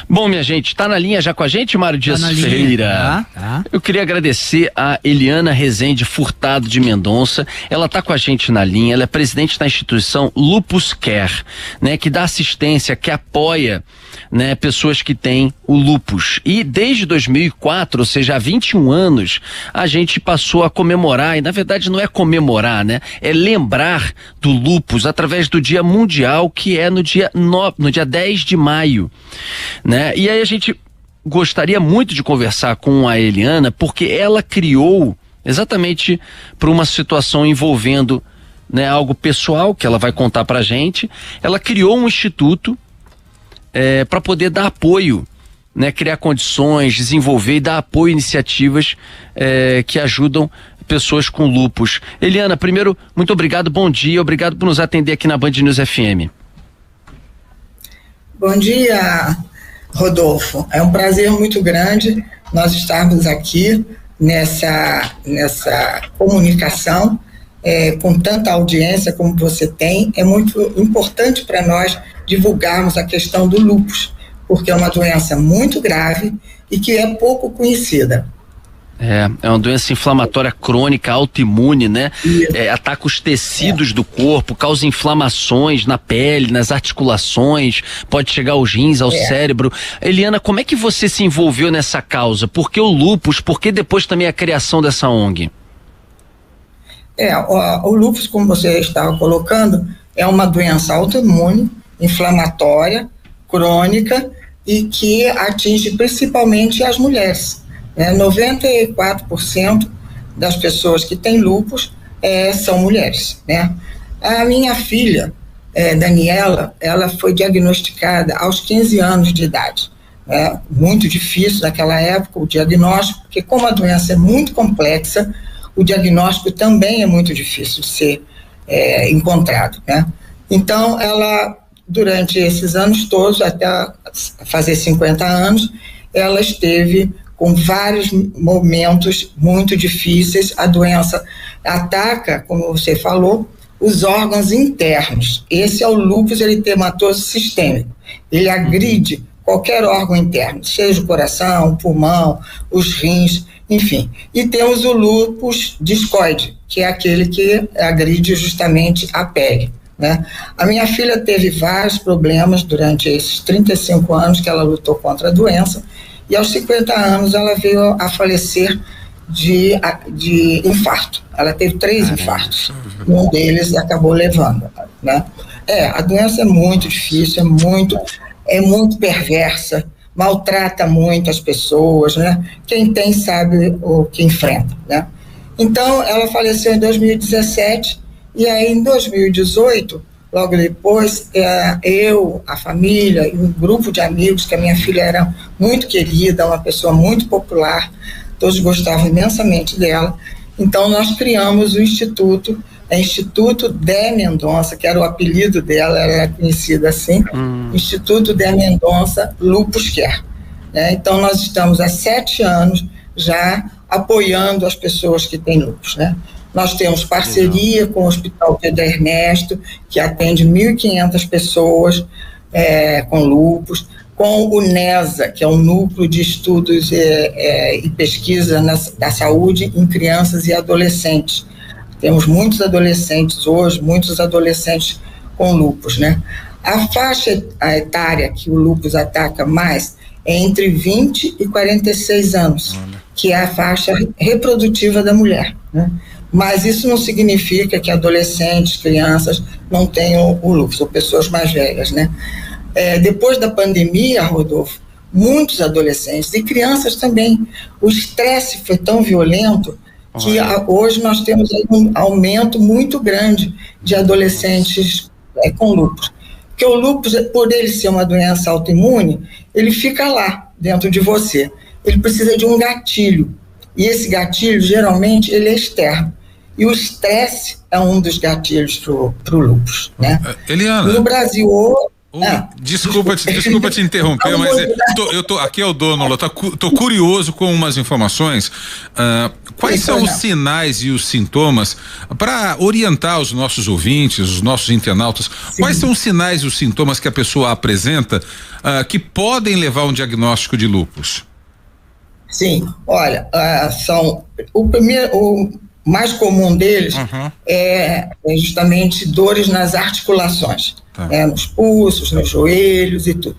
Bom, minha gente, tá na linha já com a gente, Mário Dias Ferreira? Tá. Eu queria agradecer a Eliana Rezende Furtado de Mendonça. Ela tá com a gente na linha, ela é presidente da instituição Lupus Care, né, que dá assistência, que apoia, né, pessoas que têm o lupus. E desde 2004, ou seja, há 21 anos, a gente passou a comemorar, e na verdade não é comemorar, né, é lembrar do lupus através do Dia Mundial, que é no dia 10 de maio, né? E aí a gente gostaria muito de conversar com a Eliana, porque ela criou exatamente para uma situação envolvendo, né, algo pessoal que ela vai contar pra gente. Ela criou um instituto para poder dar apoio, né, criar condições, desenvolver e dar apoio a iniciativas que ajudam pessoas com lupus. Eliana, primeiro, muito obrigado, bom dia, obrigado por nos atender aqui na Band News FM. Bom dia, Rodolfo. É um prazer muito grande nós estarmos aqui nessa comunicação com tanta audiência como você tem. É muito importante para nós divulgarmos a questão do lúpus, porque é uma doença muito grave e que é pouco conhecida. É uma doença inflamatória crônica, autoimune, né? Ataca os tecidos do corpo, causa inflamações na pele, nas articulações, pode chegar aos rins, ao cérebro. Eliana, como é que você se envolveu nessa causa? Por que o lúpus? Por que depois também a criação dessa ONG? O lúpus, como você estava colocando, é uma doença autoimune, inflamatória, crônica e que atinge principalmente as mulheres. 94% das pessoas que têm lúpus são mulheres, né? A minha filha, Daniela, ela foi diagnosticada aos 15 anos de idade. Muito difícil naquela época o diagnóstico, porque como a doença é muito complexa, o diagnóstico também é muito difícil de ser encontrado, né? Então, ela, durante esses anos todos, até fazer 50 anos, ela esteve com vários momentos muito difíceis. A doença ataca, como você falou, os órgãos internos. Esse é o lúpus eritematoso sistêmico. Ele agride qualquer órgão interno, seja o coração, o pulmão, os rins, enfim. E temos o lúpus discoide, que é aquele que agride justamente a pele, né? A minha filha teve vários problemas durante esses 35 anos que ela lutou contra a doença, e aos 50 anos ela veio a falecer de infarto. Ela teve 3 infartos, um deles acabou levando, né? A doença é muito difícil, é muito perversa, maltrata muito as pessoas, né? Quem tem sabe o que enfrenta, né? Então, ela faleceu em 2017, e aí em 2018, logo depois, eu, a família e um grupo de amigos, que a minha filha era muito querida, uma pessoa muito popular, todos gostavam imensamente dela. Então, nós criamos o Instituto de Mendonça, que era o apelido dela, ela era conhecida assim, Instituto de Mendonça Lupus Care, né? Então, nós estamos há 7 anos já apoiando as pessoas que têm lupus, né? Nós temos parceria com o Hospital Pedro Ernesto, que atende 1.500 pessoas com lupus, com o NESA, que é um núcleo de estudos e pesquisa da saúde em crianças e adolescentes. Temos muitos adolescentes hoje, muitos adolescentes com lupus, né? A faixa etária que o lupus ataca mais é entre 20 e 46 anos, que é a faixa reprodutiva da mulher, né? Mas isso não significa que adolescentes, crianças não tenham o lupus, ou pessoas mais velhas, né? Depois da pandemia, Rodolfo, muitos adolescentes e crianças também, o estresse foi tão violento que hoje nós temos um aumento muito grande de adolescentes com lupus. Porque o lupus, por ele ser uma doença autoimune, ele fica lá, dentro de você. Ele precisa de um gatilho. E esse gatilho, geralmente, ele é externo. E o estresse é um dos gatilhos para o lupus, né? Eliana. No Brasil, Desculpa te interromper, mas aqui é o dono, tô curioso com umas informações. Quais são os sinais e os sintomas para orientar os nossos ouvintes, os nossos internautas? Sim. Quais são os sinais e os sintomas que a pessoa apresenta que podem levar a um diagnóstico de lúpus? Sim, olha, são o mais comum deles é justamente dores nas articulações. Nos pulsos, nos joelhos e tudo.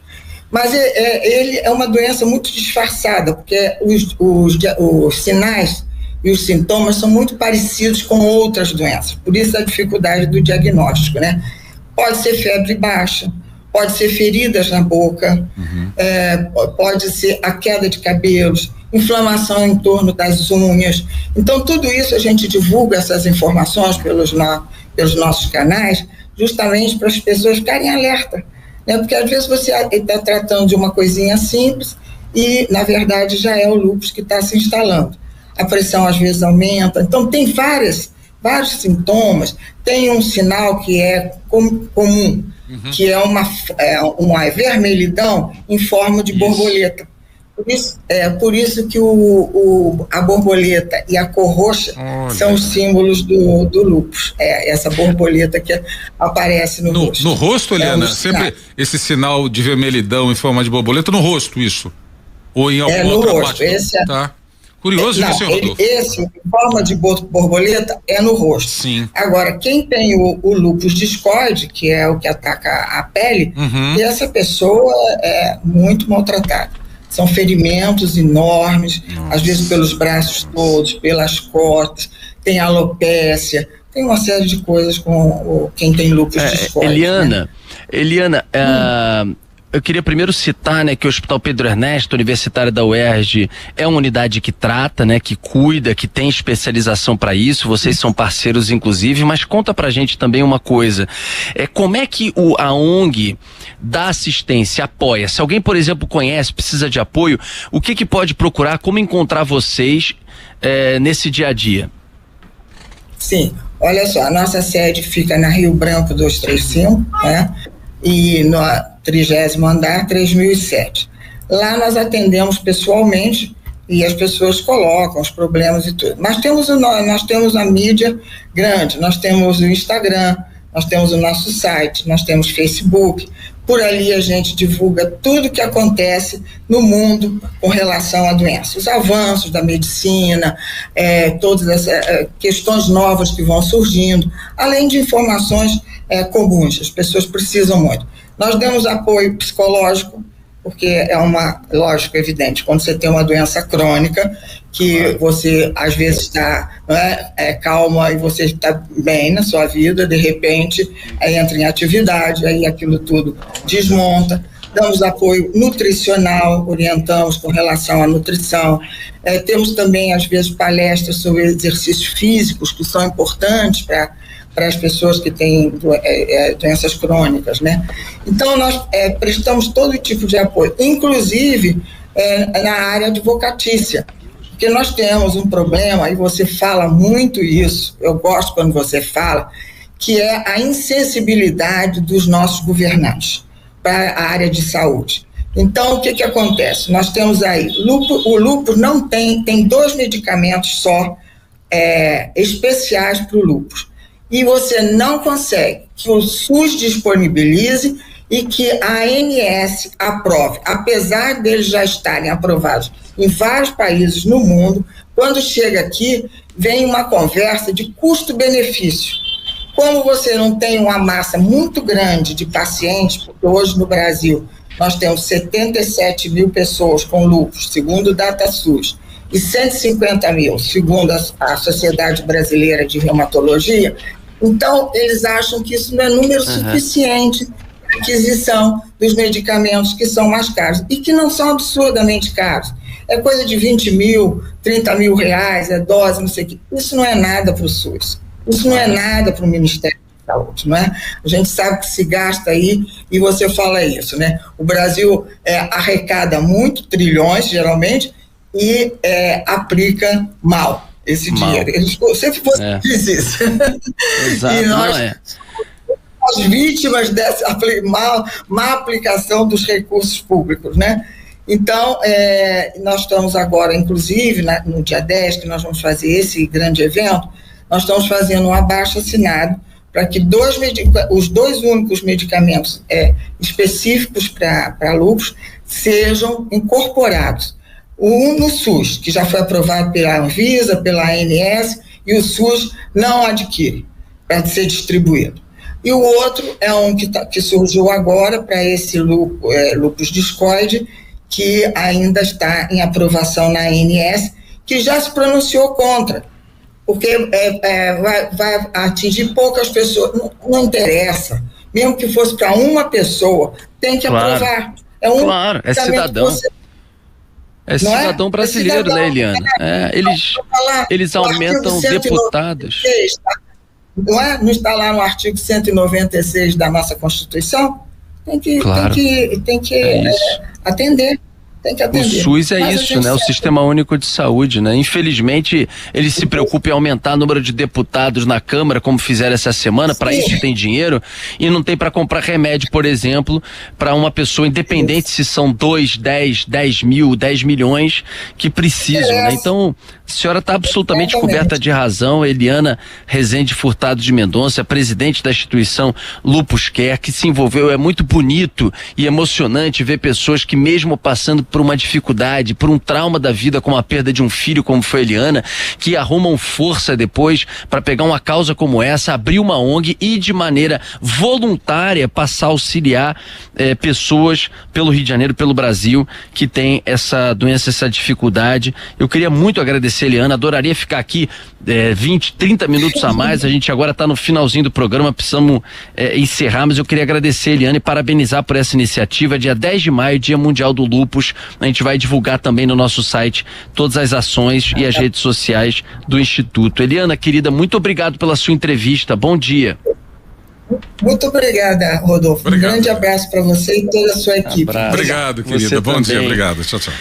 Mas ele é uma doença muito disfarçada, porque os sinais e os sintomas são muito parecidos com outras doenças, por isso a dificuldade do diagnóstico, né? Pode ser febre baixa, pode ser feridas na boca, pode ser a queda de cabelos, inflamação em torno das unhas. Então, tudo isso a gente divulga essas informações pelos nossos canais, justamente para as pessoas ficarem alerta, né? Porque às vezes você está tratando de uma coisinha simples e, na verdade, já é o lúpus que está se instalando. A pressão às vezes aumenta, então tem vários sintomas. Tem um sinal que é comum, que é uma vermelhidão em forma de borboleta. Por isso que a borboleta e a cor roxa são os símbolos do lúpus. Essa borboleta que aparece no rosto. No rosto, Eliana? Sempre esse sinal de vermelhidão em forma de borboleta no rosto, isso? Ou em alguma outra parte? Tá. Curioso isso, Rodolfo. Esse, em forma de borboleta, é no rosto. Sim. Agora, quem tem o lúpus discoide, que é o que ataca a pele, essa pessoa é muito maltratada. São ferimentos enormes, às vezes pelos braços todos, pelas costas, tem alopécia, tem uma série de coisas com quem tem lúpus discoide. Eliana, eu queria primeiro citar, né, que o Hospital Pedro Ernesto, Universitário da UERJ, é uma unidade que trata, né, que cuida, que tem especialização para isso. Vocês são parceiros, inclusive, mas conta pra gente também uma coisa. Como é que a ONG dá assistência, apoia? Se alguém, por exemplo, conhece, precisa de apoio, o que pode procurar, como encontrar vocês nesse dia a dia? Sim, olha só, a nossa sede fica na Rio Branco 235, né? E no 30º andar, 3007. Lá nós atendemos pessoalmente e as pessoas colocam os problemas e tudo. Mas nós temos a mídia grande, nós temos o Instagram, nós temos o nosso site, nós temos Facebook. Por ali a gente divulga tudo que acontece no mundo com relação à doença, os avanços da medicina, todas essas questões novas que vão surgindo, além de informações comuns, as pessoas precisam muito. Nós damos apoio psicológico, porque lógico, evidente, quando você tem uma doença crônica, que você às vezes está calma e você está bem na sua vida, de repente entra em atividade, aí aquilo tudo desmonta. Damos apoio nutricional, orientamos com relação à nutrição. Temos também, às vezes, palestras sobre exercícios físicos, que são importantes para as pessoas que têm doenças crônicas, né? Então, nós prestamos todo tipo de apoio, inclusive na área advocatícia, porque nós temos um problema, e você fala muito isso, eu gosto quando você fala, que é a insensibilidade dos nossos governantes para a área de saúde. Então, o que acontece? Nós temos aí, o lúpus não tem 2 medicamentos só especiais para o lúpus. E você não consegue que o SUS disponibilize e que a ANS aprove. Apesar deles já estarem aprovados em vários países no mundo, quando chega aqui, vem uma conversa de custo-benefício. Como você não tem uma massa muito grande de pacientes, porque hoje no Brasil nós temos 77 mil pessoas com lúpus, segundo o DataSUS, e 150 mil, segundo a Sociedade Brasileira de Reumatologia, então eles acham que isso não é número suficiente para aquisição dos medicamentos que são mais caros, e que não são absurdamente caros. É coisa de 20 mil, 30 mil reais, dose, não sei o que. Isso não é nada para o SUS, isso não é nada para o Ministério da Saúde, não é? A gente sabe que se gasta aí, e você fala isso, né? O Brasil arrecada muito, trilhões, geralmente, e aplica mal esse dinheiro. Sempre você diz isso. Exato, e nós as vítimas dessa má aplicação dos recursos públicos, né? Então, nós estamos agora, inclusive, no dia 10, que nós vamos fazer esse grande evento, nós estamos fazendo um abaixo-assinado para que os 2 únicos medicamentos específicos para lúpus sejam incorporados. Um no SUS, que já foi aprovado pela Anvisa, pela ANS, e o SUS não adquire para ser distribuído. E o outro é um que surgiu agora para esse lúpus discoide, que ainda está em aprovação na ANS, que já se pronunciou contra, porque vai atingir poucas pessoas, não interessa, mesmo que fosse para uma pessoa, tem que aprovar. Claro, é cidadão. É cidadão brasileiro, né, Eliana? Eles aumentam deputados. Não está lá no artigo 196 da nossa Constituição? Tem que atender. O SUS é isso, né? O Sistema Único de Saúde, né? Infelizmente, eles se preocupam em aumentar o número de deputados na Câmara, como fizeram essa semana. Para isso tem dinheiro e não tem para comprar remédio, por exemplo, para uma pessoa, independente se são 2, 10 mil, 10 milhões que precisam, né? Então, a senhora está absolutamente coberta de razão. Eliana Rezende Furtado de Mendonça, presidente da instituição Lupus Care, que se envolveu. É muito bonito e emocionante ver pessoas que, mesmo passando por uma dificuldade, por um trauma da vida, como a perda de um filho, como foi a Eliana, que arrumam força depois para pegar uma causa como essa, abrir uma ONG e, de maneira voluntária, passar a auxiliar pessoas pelo Rio de Janeiro, pelo Brasil, que tem essa doença, essa dificuldade. Eu queria muito agradecer, Eliana, adoraria ficar aqui 20, 30 minutos a mais. A gente agora está no finalzinho do programa, precisamos encerrar, mas eu queria agradecer, Eliana, e parabenizar por essa iniciativa. Dia 10 de maio, Dia Mundial do Lúpus. A gente vai divulgar também no nosso site todas as ações e as redes sociais do Instituto. Eliana, querida, muito obrigado pela sua entrevista. Bom dia. Muito obrigada, Rodolfo. Um grande abraço para você e toda a sua equipe. Obrigado, querida. Bom dia, obrigado. Tchau, tchau.